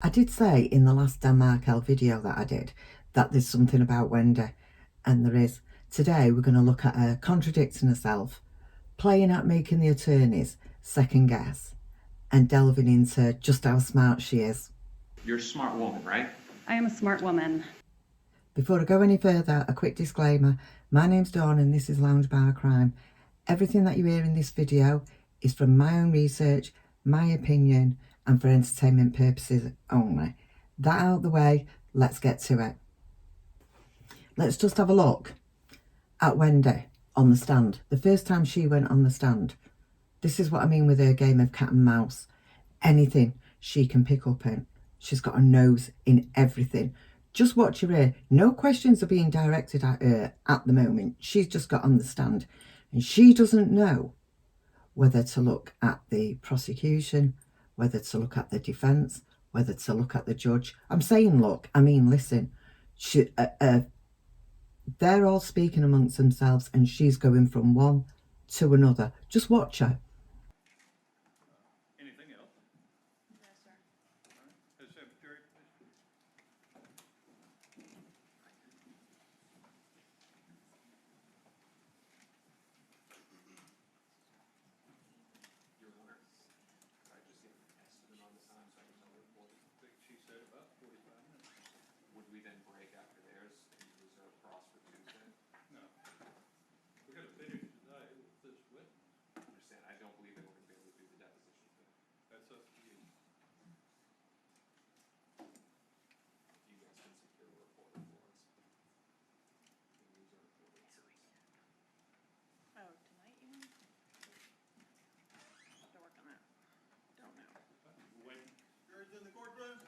I did say in the last Dan Markel video that I did that there's something about Wendi, and there is. Today we're going to look at her contradicting herself, playing at making the attorneys second guess, and delving into just how smart she is. You're a smart woman, right? I am a smart woman. Before I go any further, a quick disclaimer. My name's Dawn and this is Lounge Bar Crime. Everything that you hear in this video is from my own research, my opinion, and for entertainment purposes only. That out of the way, let's get to it. Let's just have a look at Wendi on the stand. The first time she went on the stand. This is what I mean with her game of cat and mouse. Anything she can pick up in. She's got a nose in everything. Just watch her ear. No questions are being directed at her at the moment. She's just got on the stand and she doesn't know whether to look at the prosecution, whether to look at the defence, whether to look at the judge. I'm saying look, I mean listen. They're all speaking amongst themselves and she's going from one to another. Just watch her. Anything else? No, sir. Has Secretary, please. Your Honor, could I just get an estimate on the time so I can tell her what I think she said about 45 minutes. would we then break after theirs and reserve cross for Tuesday? No. We're gonna finish today with this witness. I understand, I don't believe they were gonna be able to do the deposition today. That's up to you. If you guys can secure a reporter for us. We'll use our reporter insurance. Oh, tonight you mean? Have to work on that. Don't know. We're waiting. Jurors in the courtroom?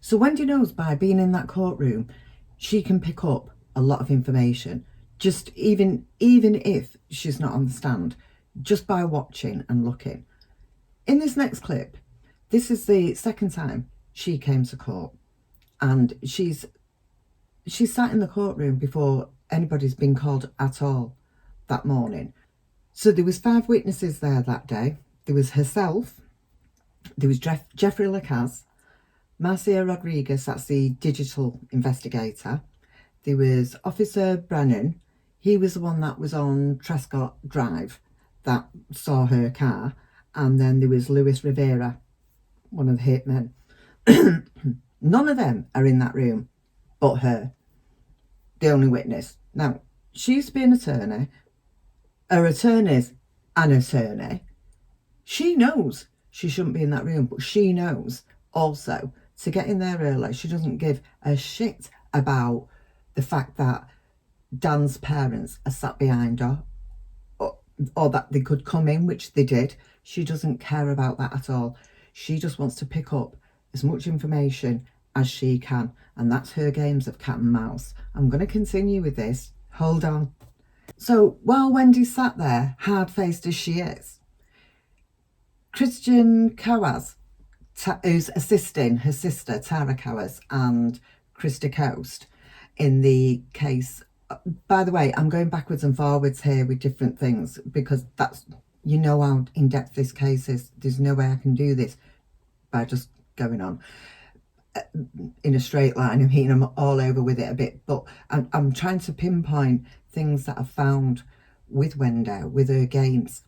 So Wendi knows by being in that courtroom, she can pick up a lot of information. Just even if she's not on the stand, just by watching and looking. In this next clip, this is the second time she came to court, and she's sat in the courtroom before anybody's been called at all that morning. So there was 5 witnesses there that day. There was herself, there was Jeffrey Lacasse, Marcia Rodriguez, that's the digital investigator. There was Officer Brennan. He was the one that was on Trescott Drive that saw her car. And then there was Luis Rivera, one of the hitmen. None of them are in that room but her, the only witness. Now, she used to be an attorney. Her attorney's an attorney. She knows she shouldn't be in that room, but she knows also to get in there early. She doesn't give a shit about the fact that Dan's parents are sat behind her, or that they could come in, which they did. She doesn't care about that at all. She just wants to pick up as much information as she can, and that's her games of cat and mouse. I'm going to continue with this. Hold on. So while Wendi sat there, hard-faced as she is, Christian Kawass, who's assisting her sister Tara Kawass and Chris DeCoste in the case. By the way, I'm going backwards and forwards here with different things because that's, you know how in-depth this case is. There's no way I can do this by just going on in a straight line. I mean, I'm all over with it a bit, but I'm trying to pinpoint things that I've found with Wendi, with her games.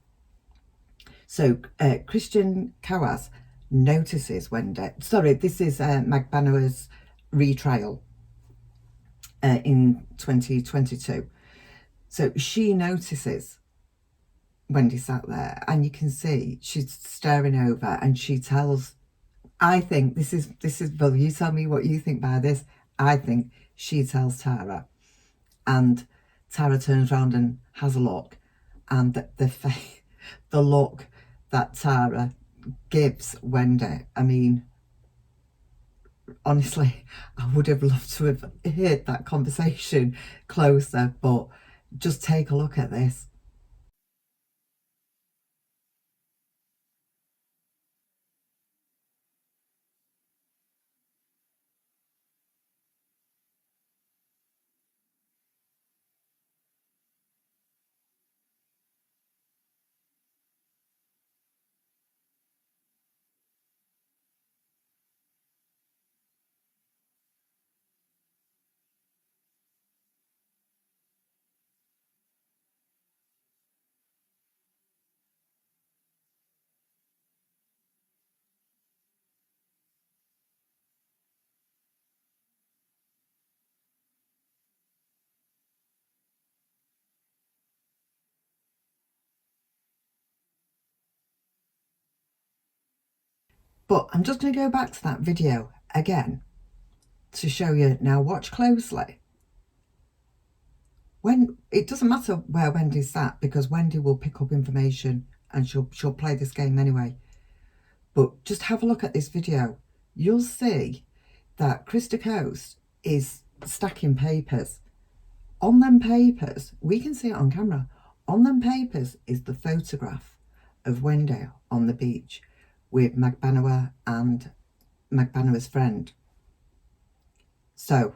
So Christian Kawass notices Wendi. Sorry, this is Magbanua's retrial in 2022. So she notices Wendi sat there, and you can see she's staring over, and she tells, I think this is Bill, you tell me what you think by this. I think she tells Tara, and Tara turns around and has a look, and the look that Tara gives Wendi, I mean, honestly, I would have loved to have heard that conversation closer, but just take a look at this. But I'm just going to go back to that video again to show you. Now watch closely. When it doesn't matter where Wendy's at, because Wendi will pick up information and she'll play this game anyway. But just have a look at this video. You'll see that Chris DeCoste is stacking papers. On them papers, we can see it on camera, on them papers is the photograph of Wendi on the beach with Magbanua and Magbanua's friend. So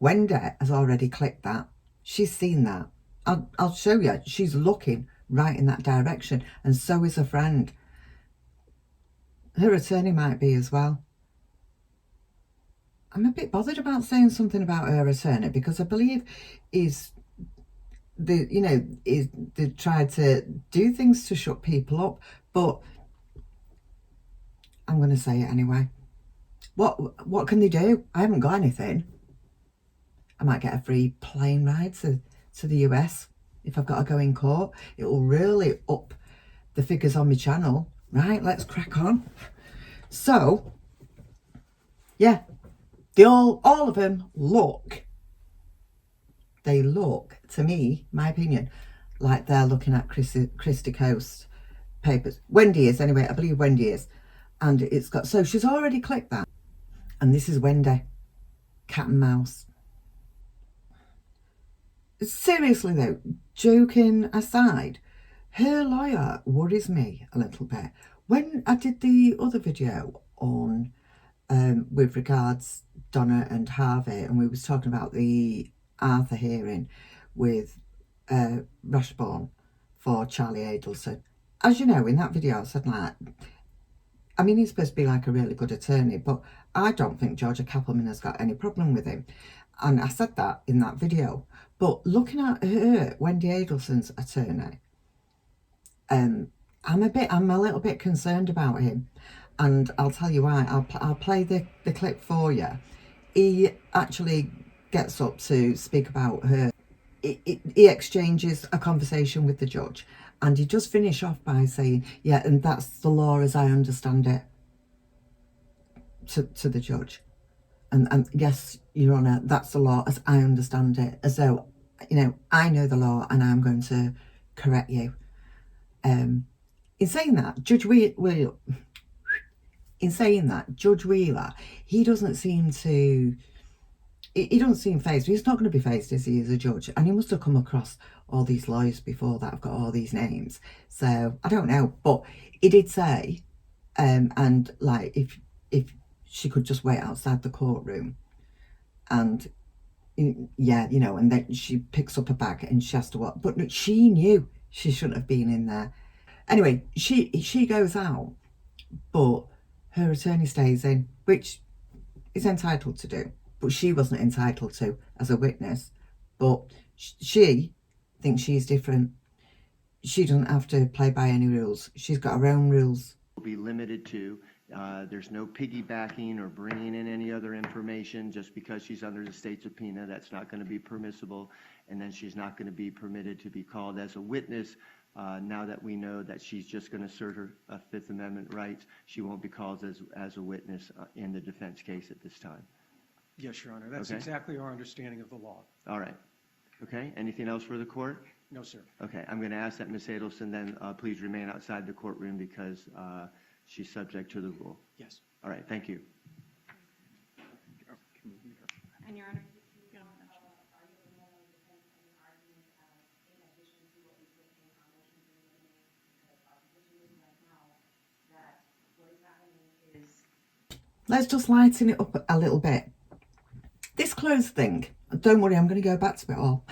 Wendi has already clicked that. She's seen that. I'll show you. She's looking right in that direction, and so is her friend. Her attorney might be as well. I'm a bit bothered about saying something about her attorney, because I believe they tried to do things to shut people up, but I'm going to say it anyway. What can they do? I haven't got anything. I might get a free plane ride to the US if I've got to go in court. It will really up the figures on my channel. Right, let's crack on. So, yeah, they all of them look, to me, my opinion, like they're looking at Chris DeCoste papers. Wendi is, anyway, I believe Wendi is. And it's got, so she's already clicked that. And this is Wendi, cat and mouse. Seriously though, joking aside, her lawyer worries me a little bit. When I did the other video on with regards Donna and Harvey, and we was talking about the Arthur hearing with Rashborn for Charlie Adelson. As you know, in that video I said, like, I mean, he's supposed to be like a really good attorney, but I don't think Georgia Cappleman has got any problem with him. And I said that in that video. But looking at her, Wendi Adelson's attorney, I'm a little bit concerned about him. And I'll tell you why. I'll play the clip for you. He actually gets up to speak about her. He exchanges a conversation with the judge. And he does finish off by saying, yeah, and that's the law as I understand it, to the judge. And yes, Your Honour, that's the law as I understand it, as though, you know, I know the law and I'm going to correct you. In saying that, Judge Wheeler, he doesn't seem to, he doesn't seem phased. He's not going to be phased, is he, as a judge? And he must have come across all these lawyers before that have got all these names. So, I don't know. But he did say, and like, if she could just wait outside the courtroom, and yeah, you know, and then she picks up a bag and she has to what, but she knew she shouldn't have been in there. Anyway, she goes out, but her attorney stays in, which is entitled to do, but she wasn't entitled to as a witness. But she thinks she's different. She doesn't have to play by any rules. She's got her own rules. Will be limited to. There's no piggybacking or bringing in any other information just because she's under the state subpoena. That's not going to be permissible. And then she's not going to be permitted to be called as a witness. Now that we know that she's just going to assert her Fifth Amendment rights, she won't be called as a witness in the defense case at this time. Yes, Your Honor, that's Okay. exactly our understanding of the law. All right. Okay. Anything else for the court? No, sir. Okay. I'm going to ask that Ms. Adelson then please remain outside the courtroom because she's subject to the rule. Yes. All right. Thank you. And Your Honor, Let's just lighten it up a little bit. This clothes thing, don't worry, I'm going to go back to it all.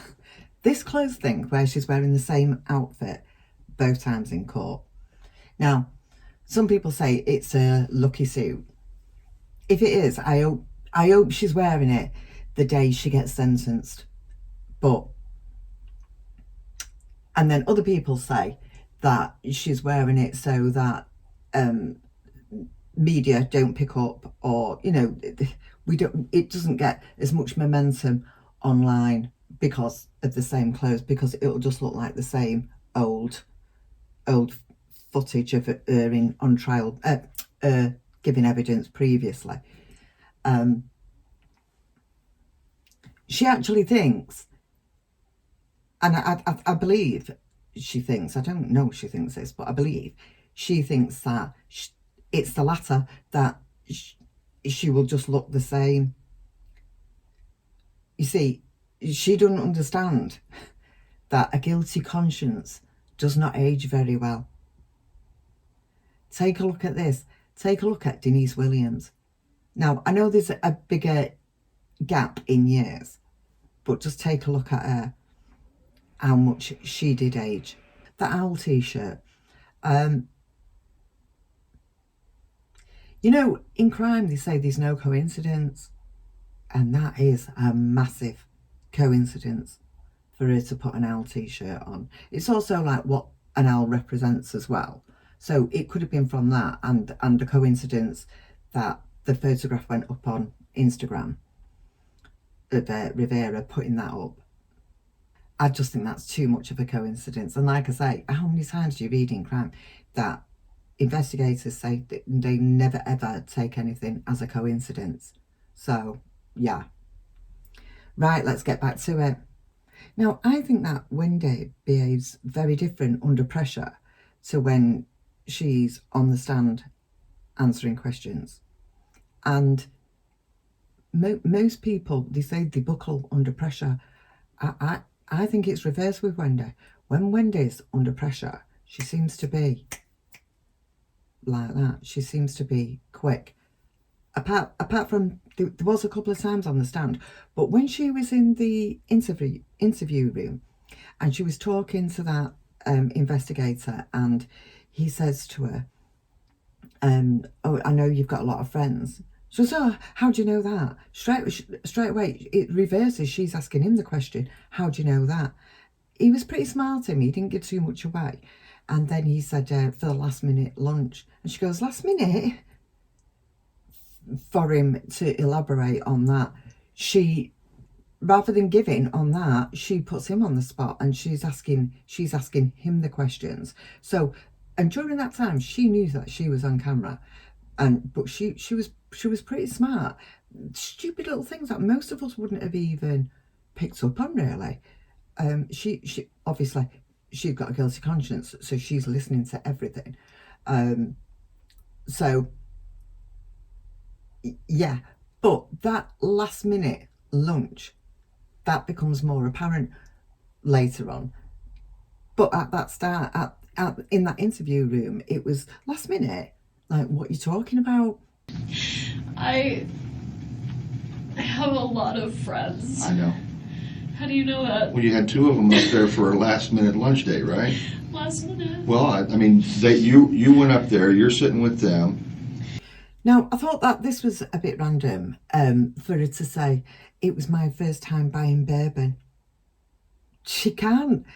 This clothes thing where she's wearing the same outfit both times in court. Now, some people say it's a lucky suit. If it is, I hope she's wearing it the day she gets sentenced. But, and then other people say that she's wearing it so that media don't pick up, or, you know, it doesn't get as much momentum online because of the same clothes, because it'll just look like the same old footage of her on trial, giving evidence previously. She actually thinks, and I believe she thinks, I don't know if she thinks this, but I believe she thinks that it's the latter, that she will just look the same. You see, she doesn't understand that a guilty conscience does not age very well. Take a look at this. Take a look at Denise Williams. Now, I know there's a bigger gap in years, but just take a look at her, how much she did age. The owl t-shirt. You know, in crime, they say there's no coincidence. And that is a massive coincidence for her to put an owl t-shirt on. It's also like what an owl represents as well. So it could have been from that and a coincidence that the photograph went up on Instagram of Rivera putting that up. I just think that's too much of a coincidence. And like I say, how many times do you read in crime that investigators say that they never ever take anything as a coincidence? So, yeah. Right, let's get back to it. Now, I think that Wendi behaves very different under pressure to when she's on the stand answering questions. And most people, they say they buckle under pressure. I think it's reversed with Wendi. When Wendi's under pressure, she seems to be like that. She seems to be quick. Apart from, there was a couple of times on the stand, but when she was in the interview room and she was talking to that investigator, and he says to her, oh, I know you've got a lot of friends. She goes, oh, how do you know that? Straight away, it reverses. She's asking him the question, how do you know that? He was pretty smart, him. He didn't give too much away. And then he said, for the last minute lunch. And she goes, last minute? For him to elaborate on that, she, rather than giving on that, she puts him on the spot and she's asking him the questions. So, and during that time, she knew that she was on camera, but she was pretty smart. Stupid little things that most of us wouldn't have even picked up on, really. She obviously, she's got a guilty conscience, so she's listening to everything. So yeah, but that last minute lunch, that becomes more apparent later on. But at that start, in that interview room, it was last minute. Like, what are you talking about? I have a lot of friends. I know. How do you know that? Well, you had two of them up there for a last-minute lunch date, right? Last minute. Well, I mean, you went up there. You're sitting with them. Now, I thought that this was a bit random for her to say, it was my first time buying bourbon. She can't.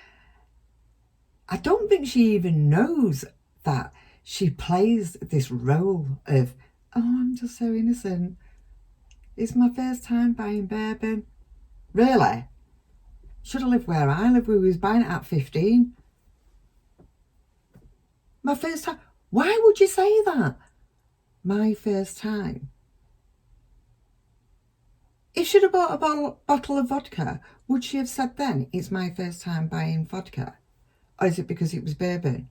I don't think she even knows that she plays this role of, oh, I'm just so innocent. It's my first time buying bourbon. Really? Should have lived where I live. We was buying it at 15. My first time. Why would you say that? My first time. If she'd have bought a bottle of vodka, would she have said then, it's my first time buying vodka? Or is it because it was bourbon?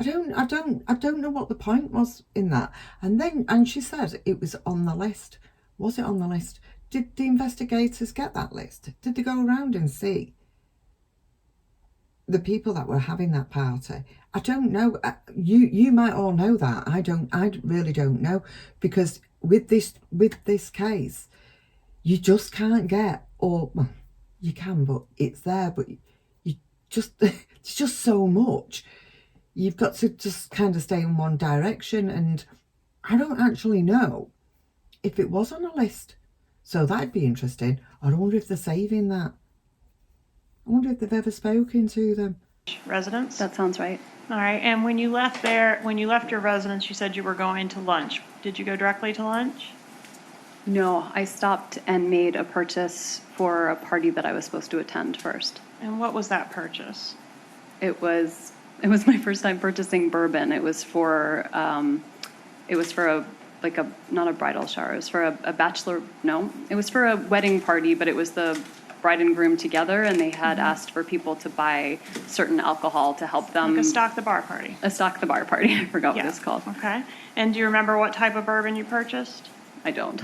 I don't know what the point was in that. And she said it was on the list. Was it on the list? Did the investigators get that list? Did they go around and see the people that were having that party? I don't know. You might all know that. I really don't know, because with this case, you just can't get, or well, you can, but it's there, but you just it's just so much. You've got to just kind of stay in one direction, and I don't actually know if it was on a list. So that'd be interesting. I wonder if they're saving that. I wonder if they've ever spoken to them. Residence? That sounds right. All right, and when you left your residence, you said you were going to lunch. Did you go directly to lunch? No, I stopped and made a purchase for a party that I was supposed to attend first. And what was that purchase? It was my first time purchasing bourbon. It was for It was for not a bridal shower, it was for a bachelor, no, it was for a wedding party, but it was the bride and groom together, and they had asked for people to buy certain alcohol to help them. Like a stock the bar party? A stock the bar party, I forgot what Yeah. it's called. Okay. And do you remember what type of bourbon you purchased? I don't,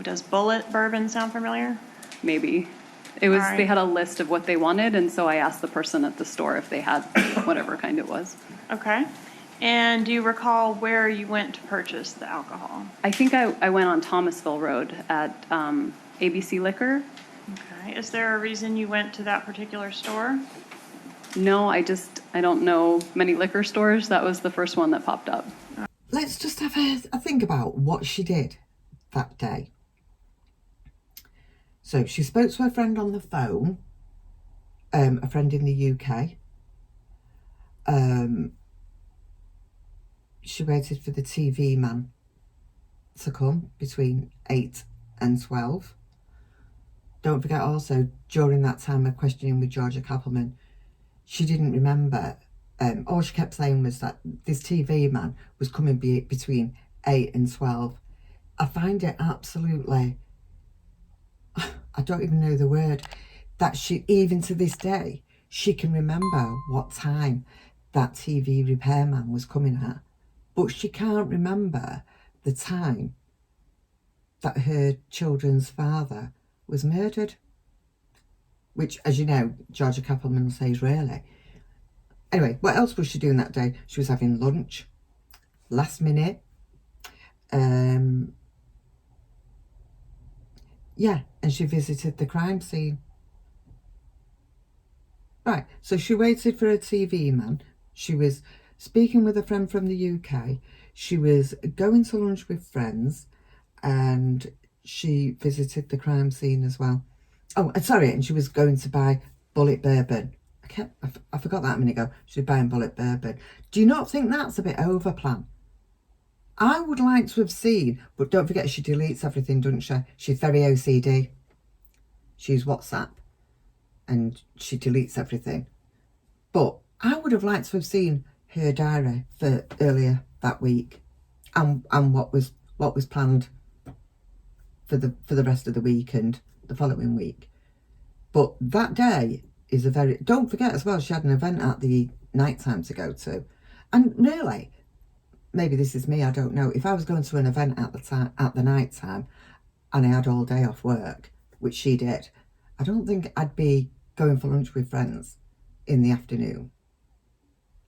Does Bullet bourbon sound familiar? maybe. It was, All right. they had a list of what they wanted, and so I asked the person at the store if they had whatever kind it was. Okay. And do you recall where you went to purchase the alcohol? I think I went on Thomasville Road at ABC Liquor. Okay. Is there a reason you went to that particular store? No, I don't know many liquor stores. That was the first one that popped up. Let's just have a think about what she did that day. So she spoke to her friend on the phone, a friend in the UK. She waited for the TV man to come between 8 and 12. Don't forget also, during that time of questioning with Georgia Cappleman, she didn't remember. All she kept saying was that this TV man was coming between 8 and 12. I find it absolutely, I don't even know the word, that she, even to this day, she can remember what time that TV repairman was coming at, but she can't remember the time that her children's father was murdered, which, as you know, Georgia Cappleman says rarely. Anyway, what else was she doing that day? She was having lunch, last minute. Yeah, and she visited the crime scene. Right, so she waited for a TV man. She was speaking with a friend from the UK. She was going to lunch with friends, and she visited the crime scene as well. Oh, sorry, and she was going to buy Bullet bourbon. I forgot that a minute ago. She was buying Bullet bourbon. Do you not think that's a bit overplan? I would like to have seen, but don't forget she deletes everything, doesn't she? She's very OCD. She uses WhatsApp and she deletes everything. But I would have liked to have seen her diary for earlier that week, and what was planned for the rest of the week and the following week. But that day is a very, don't forget as well, she had an event at the night time to go to. And really, maybe this is me, I don't know, if I was going to an event at the night time and I had all day off work, which she did, I don't think I'd be going for lunch with friends in the afternoon,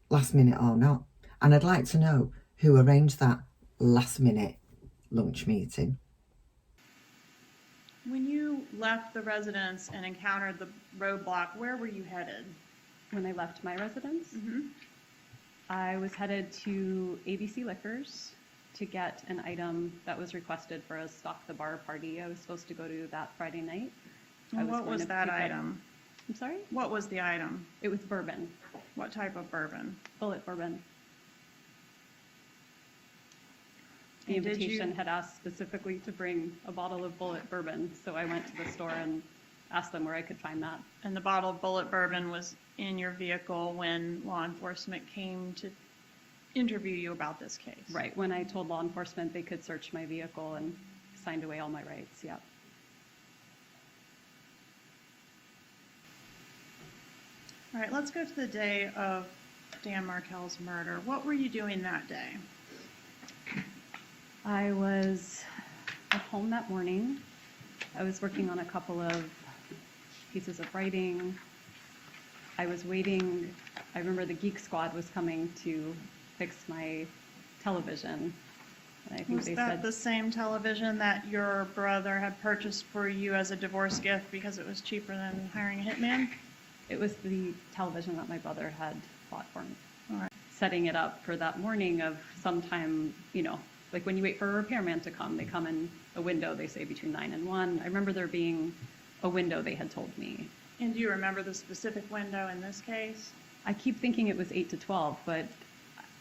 last minute or not. And I'd like to know who arranged that last minute lunch meeting. When you left the residence and encountered the roadblock, where were you headed? When I left my residence, I was headed to ABC Liquors to get an item that was requested for a Stock the Bar party. I was supposed to go to that Friday night. And what was that item? I'm sorry? What was the item? It was bourbon, What type of bourbon? Bullet bourbon. The And did you- invitation had asked specifically to bring a bottle of Bullet bourbon, so I went to the store and asked them where I could find that. And the bottle of Bullet bourbon was in your vehicle when law enforcement came to interview you about this case? Right, when I told law enforcement they could search my vehicle and signed away all my rights, yeah. All right, let's go to the day of Dan Markel's murder. What were you doing that day? I was at home that morning. I was working on a couple of pieces of writing. I was waiting. I remember the Geek Squad was coming to fix my television. And I think Was they that said the same television that your brother had purchased for you as a divorce gift because it was cheaper than hiring a hitman? it was the television that my brother had bought for me. All right. Setting it up for that morning of sometime, like when you wait for a repairman to come, they come in a window, they say between 9 and 1. I remember there being a window they had told me. And do you remember the specific window in this case? I keep thinking it was 8 to 12, but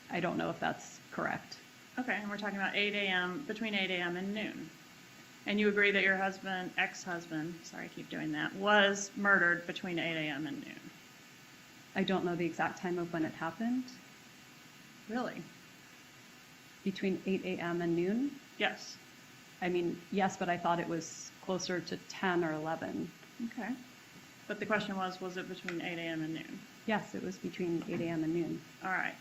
I don't know if that's correct. Okay, and we're talking about 8 a.m., between 8 a.m. and noon. And you agree that your husband, ex-husband, sorry, I keep doing that, was murdered between 8 a.m. and noon? I don't know the exact time of when it happened. Really? Between 8 a.m. and noon? Yes. I mean, yes, but I thought it was closer to 10 or 11. Okay. But the question was it between 8 a.m. and noon? Yes, it was between 8 a.m. and noon. All right.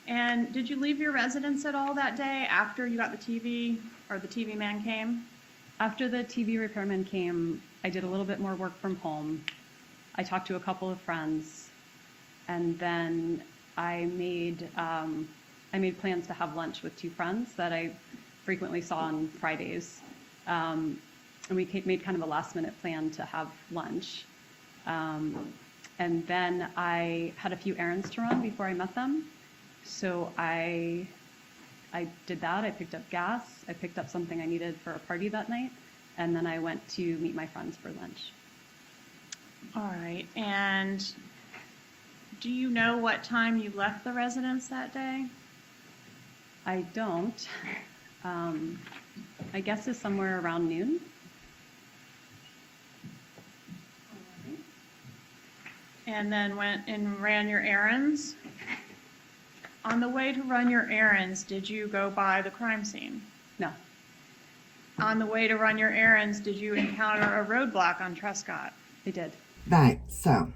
And did you leave your residence at all that day after you got the TV or the TV man came? After the TV repairman came, I did a little bit more work from home. I talked to a couple of friends, and then I made plans to have lunch with 2 friends that I frequently saw on Fridays. And we made kind of a last-minute plan to have lunch. And then I had a few errands to run before I met them. So I did that. I picked up gas. I picked up something I needed for a party that night. And then I went to meet my friends for lunch. All right. And do you know what time you left the residence that day? I don't. I guess it's somewhere around noon. And then went and ran your errands? On the way to run your errands, did you go by the crime scene? No, On the way to run your errands, did you encounter a roadblock on Trescott? I did. Right, so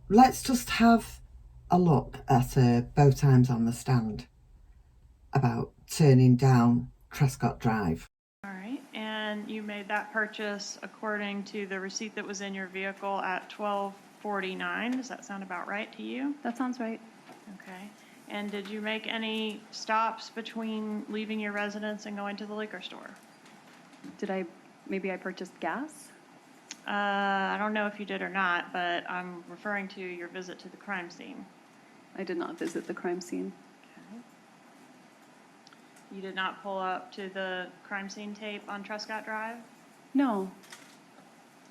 let's just have a look at both times on the stand about turning down Trescott Drive. All right. And you made that purchase according to the receipt that was in your vehicle at 12:49. Does that sound about right to you? That sounds right. Okay. And did you make any stops between leaving your residence and going to the liquor store? Maybe I purchased gas? I don't know if you did or not, but I'm referring to your visit to the crime scene. I did not visit the crime scene. Okay. You did not pull up to the crime scene tape on Trescott Drive? No.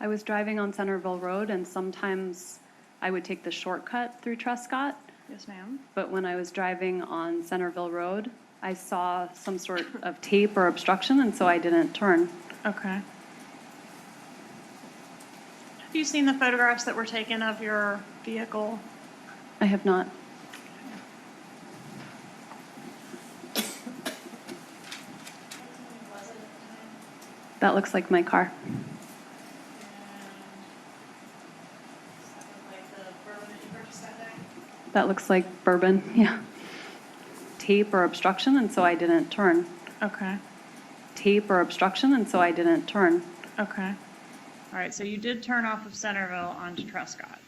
I was driving on Centerville Road, and sometimes I would take the shortcut through Trescott. Yes, ma'am. But when I was driving on Centerville Road, I saw some sort of tape or obstruction, and so I didn't turn. Okay. Have you seen the photographs that were taken of your vehicle? I have not. That looks like my car. That looks like bourbon, yeah. Tape or obstruction, and so I didn't turn. Okay. Tape or obstruction, and so I didn't turn. Okay. All right, so you did turn off of Centerville onto Trescott.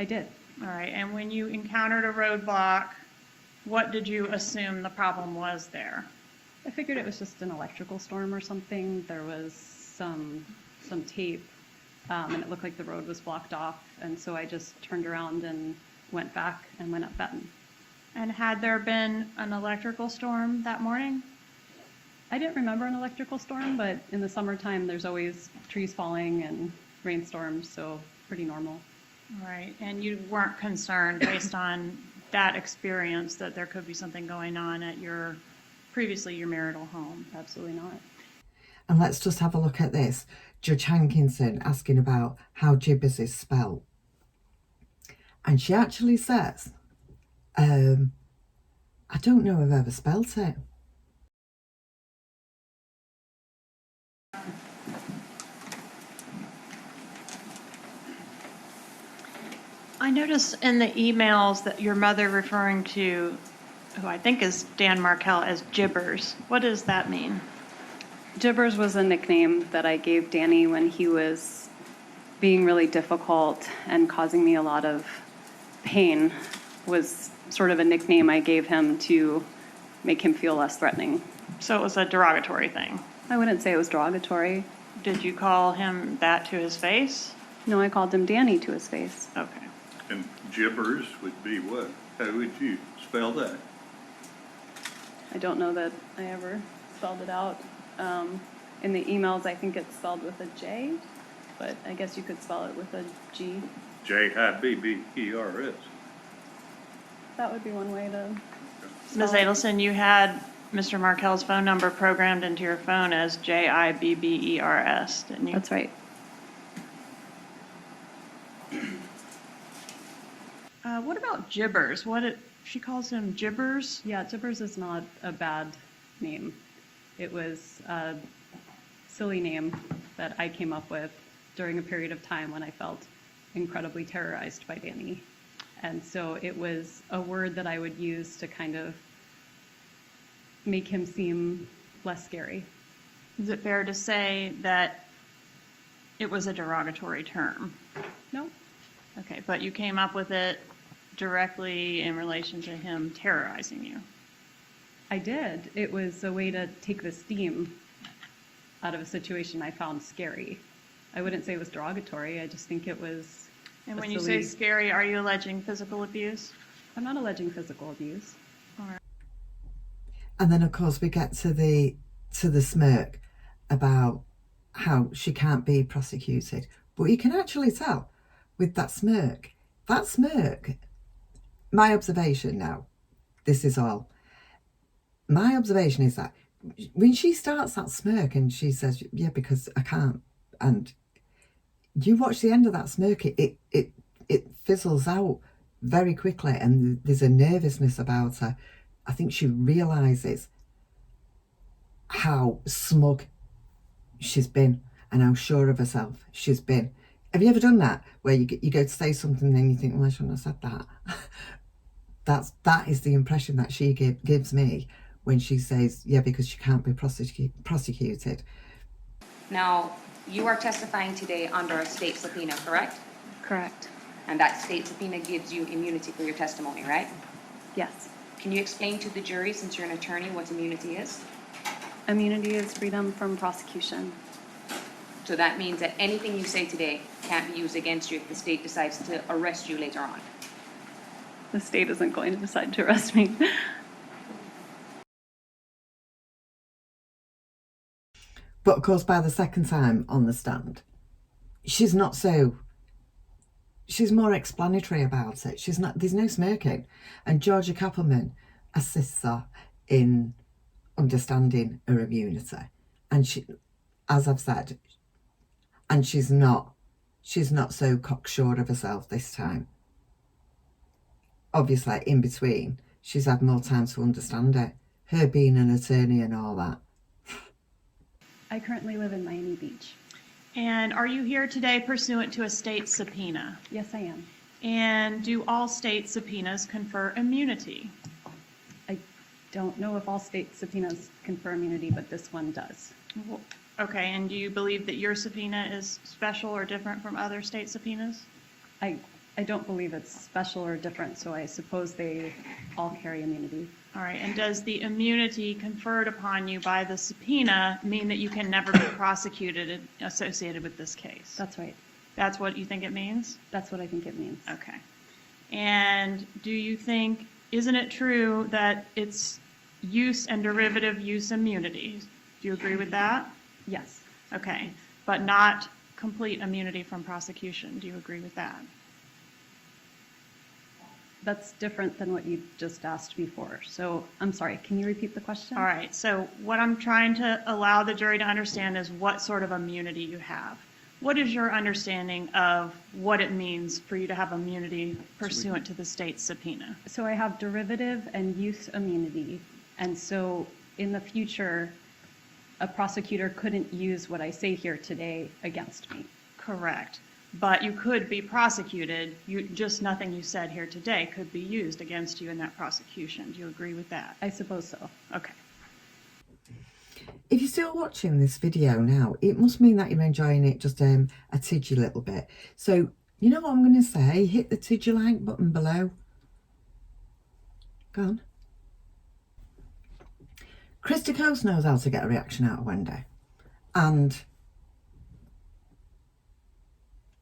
I did. All right, and when you encountered a roadblock, what did you assume the problem was there? I figured it was just an electrical storm or something. There was some tape, and it looked like the road was blocked off, and so I just turned around and went back and went up Benton. And had there been an electrical storm that morning? I didn't remember an electrical storm, but in the summertime, there's always trees falling and rainstorms, so pretty normal. All right, and you weren't concerned based on that experience that there could be something going on at your marital home? Absolutely not. And let's just have a look at this. Judge Hankinson asking about how gibbers is spelled. And she actually says, I don't know if I've ever spelt it. I noticed in the emails that your mother referring to, who I think is Dan Markel, as gibbers. What does that mean? Gibbers was a nickname that I gave Danny when he was being really difficult and causing me a lot of pain. Was sort of a nickname I gave him to make him feel less threatening. So it was a derogatory thing. I wouldn't say it was derogatory. Did you call him that to his face? No, I called him Danny to his face. Okay. And gibbers would be what? How would you spell that? I don't know that I ever spelled it out. In the emails, I think it's spelled with a J, but I guess you could spell it with a G. Jibbers. That would be one way to Ms. spell it. Adelson, you had Mr. Markel's phone number programmed into your phone as Jibbers, didn't you? That's right. What about gibbers? She calls him gibbers? Yeah, gibbers is not a bad name. It was a silly name that I came up with during a period of time when I felt incredibly terrorized by Danny. And so it was a word that I would use to kind of make him seem less scary. Is it fair to say that it was a derogatory term? No, Okay, but you came up with it directly in relation to him terrorizing you. I did. It was a way to take the steam out of a situation I found scary. I wouldn't say it was derogatory. I just think it was. And a when you silly- say scary, are you alleging physical abuse? I'm not alleging physical abuse. And then of course we get to the smirk about how she can't be prosecuted. But you can actually tell with that smirk, my observation now, this is all. My observation is that when she starts that smirk and she says, yeah, because I can't, and you watch the end of that smirk, it fizzles out very quickly and there's a nervousness about her. I think she realises how smug she's been and how sure of herself she's been. Have you ever done that where you go to say something and then you think, well, I shouldn't have said that? That is the impression that she gives me when she says, yeah, because she can't be prosecuted. Now, you are testifying today under a state subpoena, correct? Correct. And that state subpoena gives you immunity for your testimony, right? Yes. Can you explain to the jury, since you're an attorney, what immunity is? Immunity is freedom from prosecution. So that means that anything you say today can't be used against you if the state decides to arrest you later on. The state isn't going to decide to arrest me. But of course, by the second time on the stand, she's more explanatory about it. There's no smirking. And Georgia Cappleman assists her in understanding her immunity. And she, as I've said, and she's not so cocksure of herself this time. Obviously, in between, she's had more time to understand it. Her being an attorney and all that. I currently live in Miami Beach. And are you here today pursuant to a state subpoena? Yes, I am. And do all state subpoenas confer immunity? I don't know if all state subpoenas confer immunity, but this one does. Okay, and do you believe that your subpoena is special or different from other state subpoenas? I don't believe it's special or different, so I suppose they all carry immunity. All right, and does the immunity conferred upon you by the subpoena mean that you can never be prosecuted associated with this case? That's right. That's what you think it means? That's what I think it means. Okay. And do you think, isn't it true that it's use and derivative use immunity? Do you agree with that? Yes. Okay, but not complete immunity from prosecution. Do you agree with that? That's different than what you just asked before. So I'm sorry, can you repeat the question? All right, so what I'm trying to allow the jury to understand is what sort of immunity you have. What is your understanding of what it means for you to have immunity pursuant to the state subpoena? So I have derivative and use immunity. And so in the future, a prosecutor couldn't use what I say here today against me. Correct. But you could be prosecuted, just nothing you said here today could be used against you in that prosecution. Do you agree with that? I suppose so. Okay. If you're still watching this video now, it must mean that you're enjoying it just a tidgy little bit. So, you know what I'm going to say? Hit the tidgy like button below. Go on. Chris DeCoste knows how to get a reaction out of Wendi. And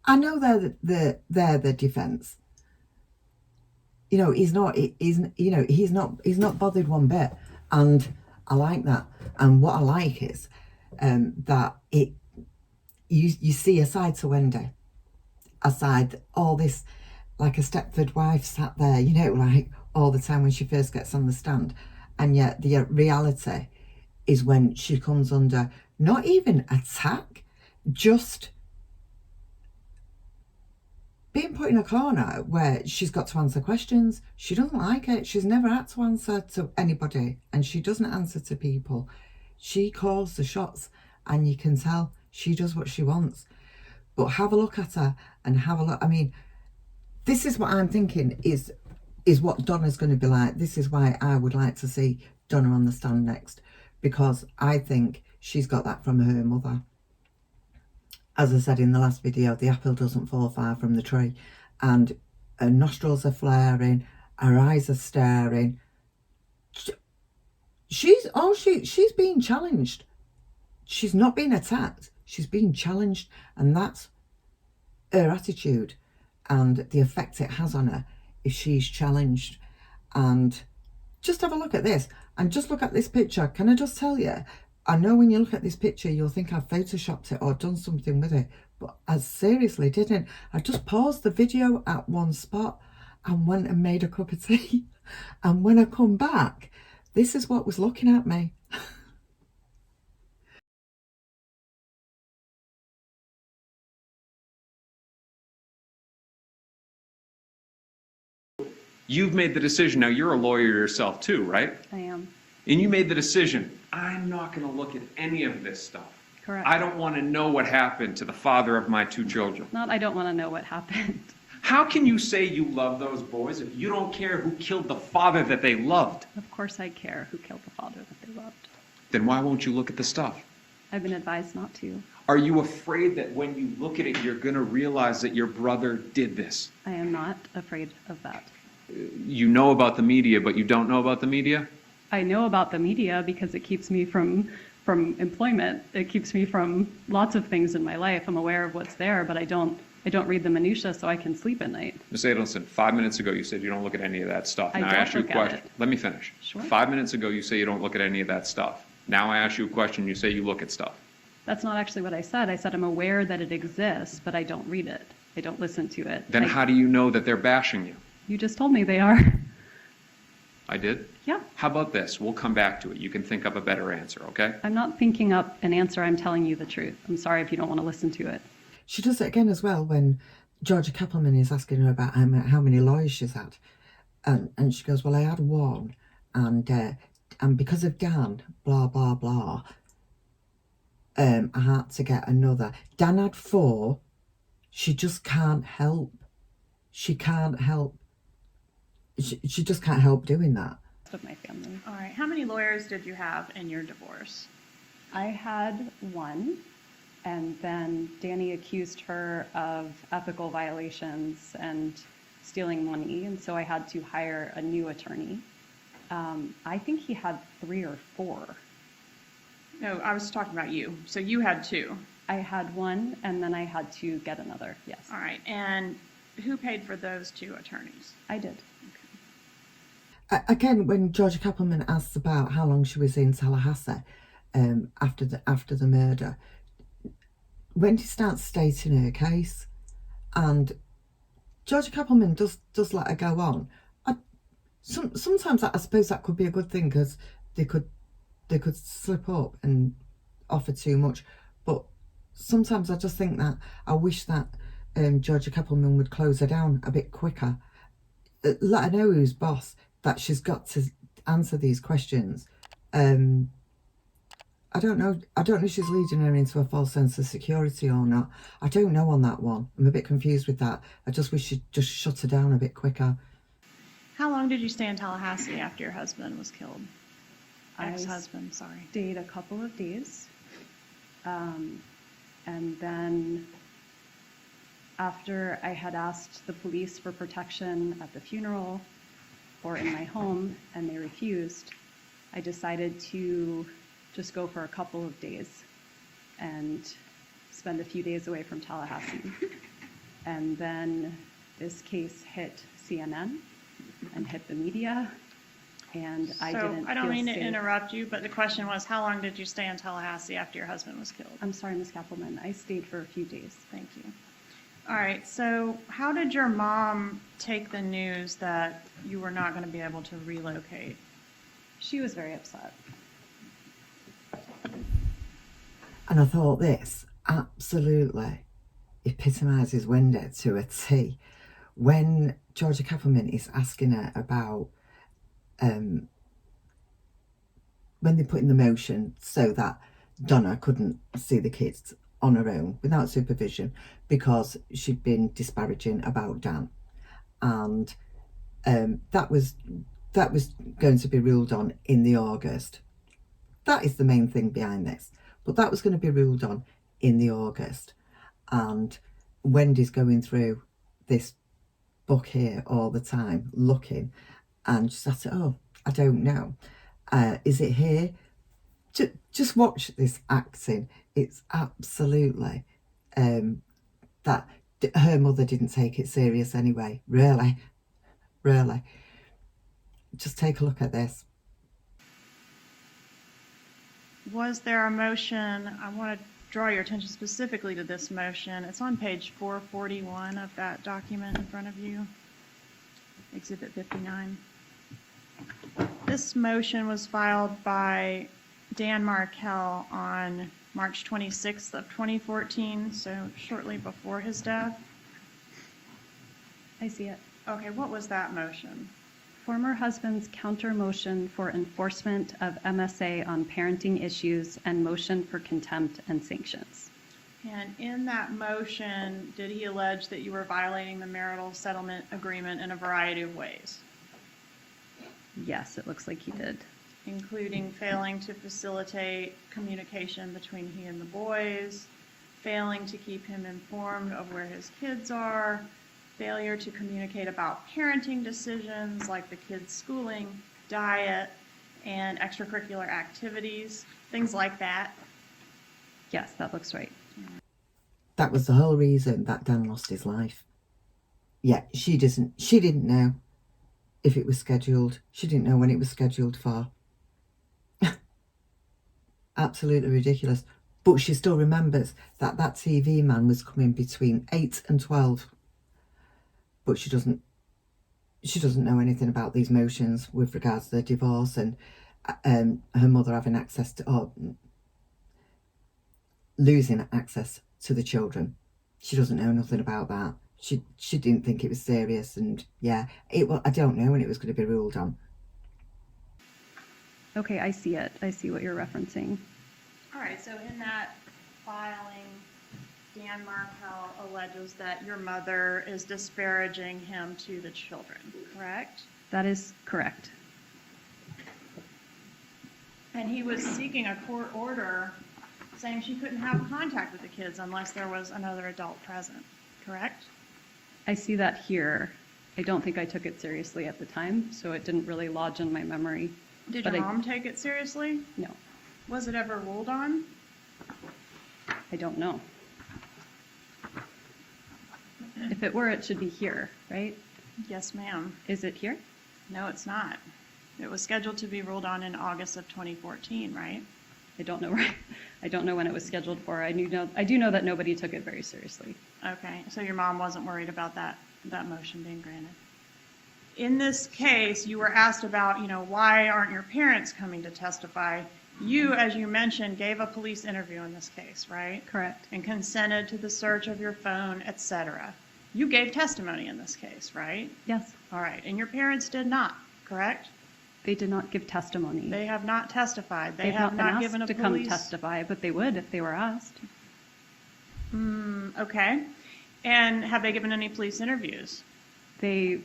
I know they're the defence. You know, he's not bothered one bit, and I like that. And what I like is that you see a side to Wendi, aside all this, like a Stepford wife sat there, you know, like all the time when she first gets on the stand, and yet the reality is when she comes under not even attack, just being put in a corner where she's got to answer questions. She doesn't like it. She's never had to answer to anybody, and she doesn't answer to people. She calls the shots, and you can tell she does what she wants. But have a look at her and have a look. I mean, this is what I'm thinking is what Donna's going to be like. This is why I would like to see Donna on the stand next, because I think she's got that from her mother. As I said in the last video, the apple doesn't fall far from the tree, and her nostrils are flaring, her eyes are staring. She's being challenged. She's not being attacked. She's being challenged, and that's her attitude and the effect it has on her if she's challenged. And just have a look at this, and just look at this picture. Can I just tell you, I know when you look at this picture, you'll think I've photoshopped it or done something with it, but I seriously didn't. I just paused the video at one spot and went and made a cup of tea. And when I come back, this is what was looking at me. You've made the decision. Now, you're a lawyer yourself too, right? I am. And you made the decision, I'm not going to look at any of this stuff. Correct. I don't want to know what happened to the father of my 2 children. Not I don't want to know what happened. How can you say you love those boys if you don't care who killed the father that they loved? Of course I care who killed the father that they loved. Then why won't you look at the stuff? I've been advised not to. Are you afraid that when you look at it, you're going to realize that your brother did this? I am not afraid of that. You know about the media, but you don't know about the media? I know about the media because it keeps me from employment. It keeps me from lots of things in my life. I'm aware of what's there, but I don't read the minutia so I can sleep at night. Ms. Adelson, 5 minutes ago you said you don't look at any of that stuff. I Now I don't ask you a look at question. it. Let me finish. Sure. 5 minutes ago you say you don't look at any of that stuff. Now I ask you a question, you say you look at stuff. That's not actually what I said. I said I'm aware that it exists, but I don't read it. I don't listen to it. Then how do you know that they're bashing you? You just told me they are. I did? Yeah. How about this? We'll come back to it. You can think up a better answer, okay? I'm not thinking up an answer. I'm telling you the truth. I'm sorry if you don't want to listen to it. She does it again as well when Georgia Cappleman is asking her about how many lawyers she's had. And she goes, well, I had one, and because of Dan, blah, blah, blah, I had to get another. Dan had 4. She just can't help. She can't help. She just can't help doing that. Of my family. All right. How many lawyers did you have in your divorce? I had one, and then Danny accused her of ethical violations and stealing money, and so I had to hire a new attorney. I think he had 3 or 4. No, I was talking about you. So you had 2. I had one, and then I had to get another, yes. All right. And who paid for those 2 attorneys? I did. Again, when Georgia Cappleman asks about how long she was in Tallahassee after the murder, Wendi starts stating her case, and Georgia Cappleman does let her go on. Sometimes I suppose that could be a good thing, because they could slip up and offer too much, but sometimes I just think that I wish that Georgia Cappleman would close her down a bit quicker. Let her know who's boss, that she's got to answer these questions. I don't know if she's leading her into a false sense of security or not. I don't know on that one. I'm a bit confused with that. I just wish she'd just shut her down a bit quicker. How long did you stay in Tallahassee after your husband was killed? Ex-husband, sorry. Stayed a couple of days. And then after I had asked the police for protection at the funeral or in my home, and they refused, I decided to just go for a couple of days and spend a few days away from Tallahassee. And then this case hit CNN and hit the media, and I didn't feel safe. So I don't mean to interrupt you, but the question was, how long did you stay in Tallahassee after your husband was killed? I'm sorry, Ms. Kappleman. I stayed for a few days. Thank you. All right, so how did your mom take the news that you were not going to be able to relocate? She was very upset. And I thought this, absolutely epitomises Wendi to a T. When Georgia Cappleman is asking her about when they put in the motion so that Donna couldn't see the kids on her own without supervision because she'd been disparaging about Dan, and that was going to be ruled on in the August. That is the main thing behind this, but that was going to be ruled on in the August, and Wendi's going through this book here all the time looking, and she's at it, oh, I don't know, is it here? Just watch this acting. It's absolutely that her mother didn't take it serious anyway. Really just take a look at this. Was there a motion? I want to draw your attention specifically to this motion. It's on page 441 of that document in front of you, Exhibit 59. This motion was filed by Dan Markel on March 26th of 2014, so shortly before his death. I see it. Okay, what was that motion? Former husband's counter motion for enforcement of MSA on parenting issues and motion for contempt and sanctions. And in that motion, did he allege that you were violating the marital settlement agreement in a variety of ways, Yes, it looks like he did. including failing to facilitate communication between he and the boys, failing to keep him informed of where his kids are, failure to communicate about parenting decisions like the kids' schooling, diet, and extracurricular activities, things like that? Yes, that looks right. That was the whole reason that Dan lost his life. Yeah, she didn't know if it was scheduled. She didn't know when it was scheduled for. Absolutely ridiculous. But she still remembers that TV man was coming between 8 and 12. But she doesn't know anything about these motions with regards to the divorce and her mother having access to, or losing access to the children. She doesn't know nothing about that. She didn't think it was serious, and yeah, I don't know when it was going to be ruled on. Okay, I see it. I see what you're referencing. All right, so in that filing, Dan Markel alleges that your mother is disparaging him to the children, correct? That is correct. And he was seeking a court order saying she couldn't have contact with the kids unless there was another adult present, correct? I see that here. I don't think I took it seriously at the time, so it didn't really lodge in my memory. Did But your mom take it seriously? No, Was it ever ruled on? I don't know. If it were, it should be here, right? Yes, ma'am. Is it here? No, it's not. It was scheduled to be ruled on in August of 2014, right? I don't know. I don't know when it was scheduled for. I do know that nobody took it very seriously. Okay, so your mom wasn't worried about that motion being granted. In this case, you were asked about, why aren't your parents coming to testify? You, as you mentioned, gave a police interview in this case, right? Correct. And consented to the search of your phone, etc. You gave testimony in this case, right? Yes, All right, and your parents did not, correct? they did not give testimony. They have not testified. They They've have not not been given a asked to police. come testify, but they would if they were asked. Okay. And have they given any police interviews? They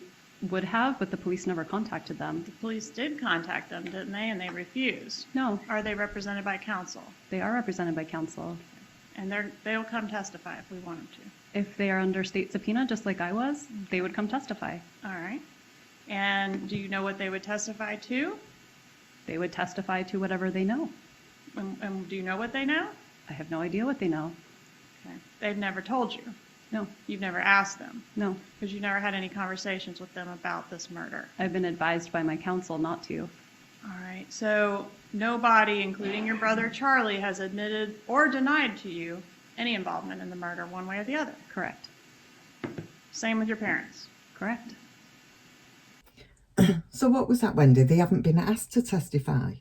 would have, but the police never contacted them. The police did contact them, didn't they? And they refused. No, Are they represented by counsel? they are represented by counsel. And they'll come testify if we want them to. If they are under state subpoena, just like I was, they would come testify. All right. And do you know what they would testify to? They would testify to whatever they know. And do you know what they know? I have no idea what they know. Okay. They've never told you. No, You've never asked them no. because you never had any conversations with them about this murder. I've been advised by my counsel not to. All right. So nobody, including your brother Charlie, has admitted or denied to you any involvement in the murder one way or the other. Correct. Same with your parents. Correct. So what was that, Wendi? They haven't been asked to testify.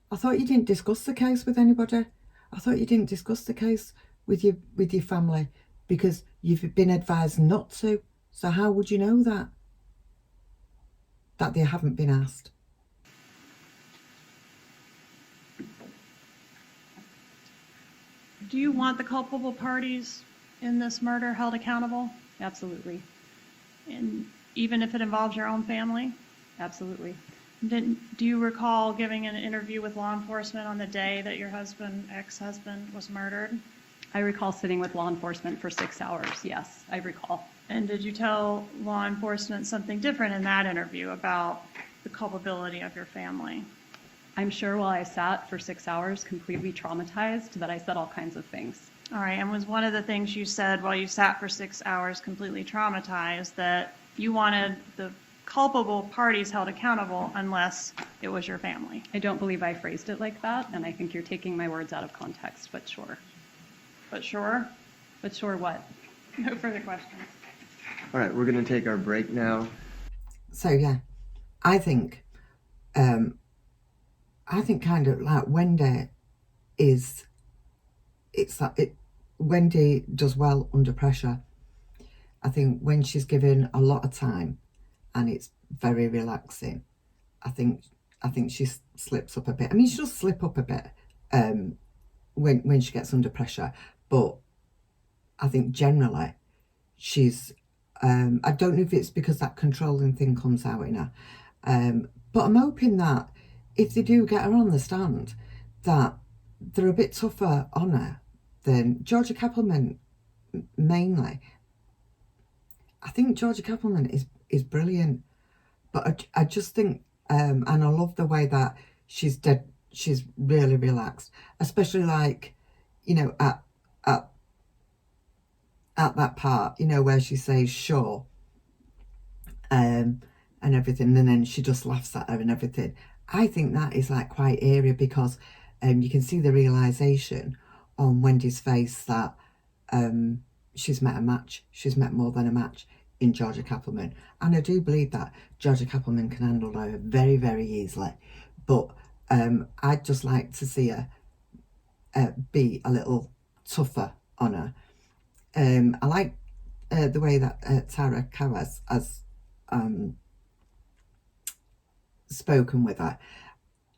I thought you didn't discuss the case with anybody. I thought you didn't discuss the case with your family because you've been advised not to. So how would you know that they haven't been asked? Do you want the culpable parties in this murder held accountable? Absolutely. And even if it involves your own family? Absolutely. Do you recall giving an interview with law enforcement on the day that your ex-husband was murdered? I recall sitting with law enforcement for 6 hours. Yes, I recall. And did you tell law enforcement something different in that interview about the culpability of your family? I'm sure while I sat for 6 hours completely traumatized that I said all kinds of things. All right, and was one of the things you said while you sat for 6 hours completely traumatized that you wanted the culpable parties held accountable unless it was your family? I don't believe I phrased it like that, and I think you're taking my words out of context, but sure. But sure? But sure what? No further questions. All right, we're going to take our break now. So yeah, I think kind of like Wendi Wendi does well under pressure. I think when she's given a lot of time and it's very relaxing, I think she slips up a bit. I mean, she'll slip up a bit when she gets under pressure, but I think generally she's I don't know if it's because that controlling thing comes out in her, but I'm hoping that if they do get her on the stand, that they're a bit tougher on her than Georgia Cappleman mainly. I think Georgia Cappleman is brilliant, but I just think, and I love the way that she's really relaxed, especially like, you know, at that part, you know, where she says sure, and everything, and then she just laughs at her and everything. I think that is like quite eerie because you can see the realisation on Wendi's face that she's met a match. She's met more than a match in Georgia Cappleman. And I do believe that Georgia Cappleman can handle her very, very easily. But I'd just like to see her be a little tougher on her. I like the way that Tara Kawass has spoken with her,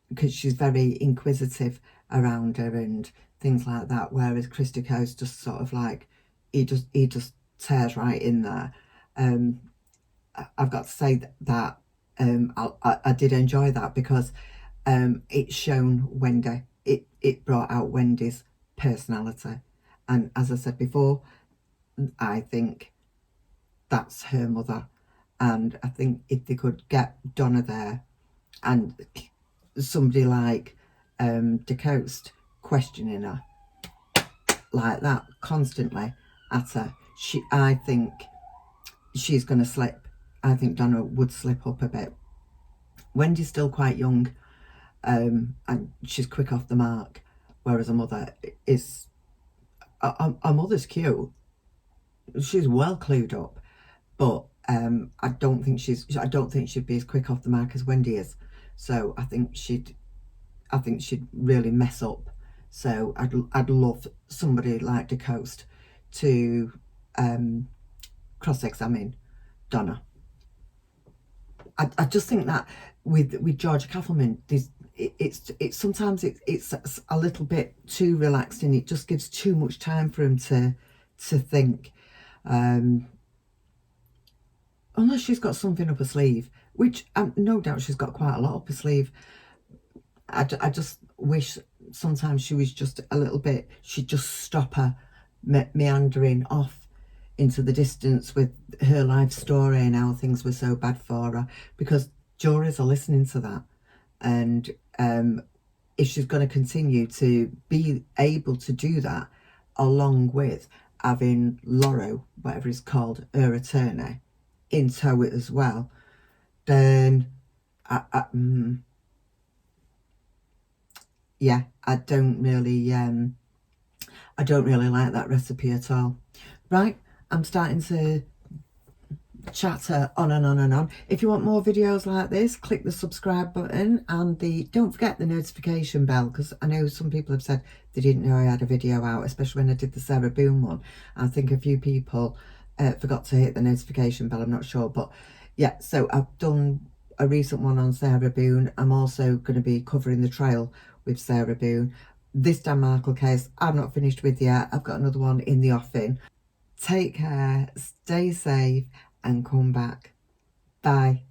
because she's very inquisitive around her and things like that, whereas Chris DeCoste just sort of like he just tears right in there. I've got to say that I did enjoy that because it's shown Wendi, it brought out Wendi's personality, and as I said before, I think that's her mother, and I think if they could get Donna there and somebody like DeCoste questioning her like that constantly at her, I think she's going to slip. I think Donna would slip up a bit. Wendi's still quite young, and she's quick off the mark, whereas her mother is. Her mother's cute. She's well clued up, but I don't think she'd be as quick off the mark as Wendi is. So I think she'd really mess up. So I'd love somebody like DeCoste to cross-examine Donna. I just think that with Georgia Cappleman, it's sometimes it's a little bit too relaxed, and it just gives too much time for him to think. Unless she's got something up her sleeve, which no doubt she's got quite a lot up her sleeve. I just wish sometimes she was just a little bit, she'd just stop her meandering off into the distance with her life story and how things were so bad for her, because juries are listening to that. And if she's going to continue to be able to do that, along with having Lauro, whatever it's called, her attorney, in tow it as well, then yeah, I don't really like that recipe at all. Right, I'm starting to chatter on and on and on. If you want more videos like this, click the subscribe button and don't forget the notification bell, because I know some people have said they didn't know I had a video out, especially when I did the Sarah Boone one. I think a few people forgot to hit the notification bell, I'm not sure, but yeah, so I've done a recent one on Sarah Boone. I'm also going to be covering the trial with Sarah Boone. This Dan Markel case I'm not finished with yet. I've got another one in the offing. Take care, stay safe, and come back. Bye.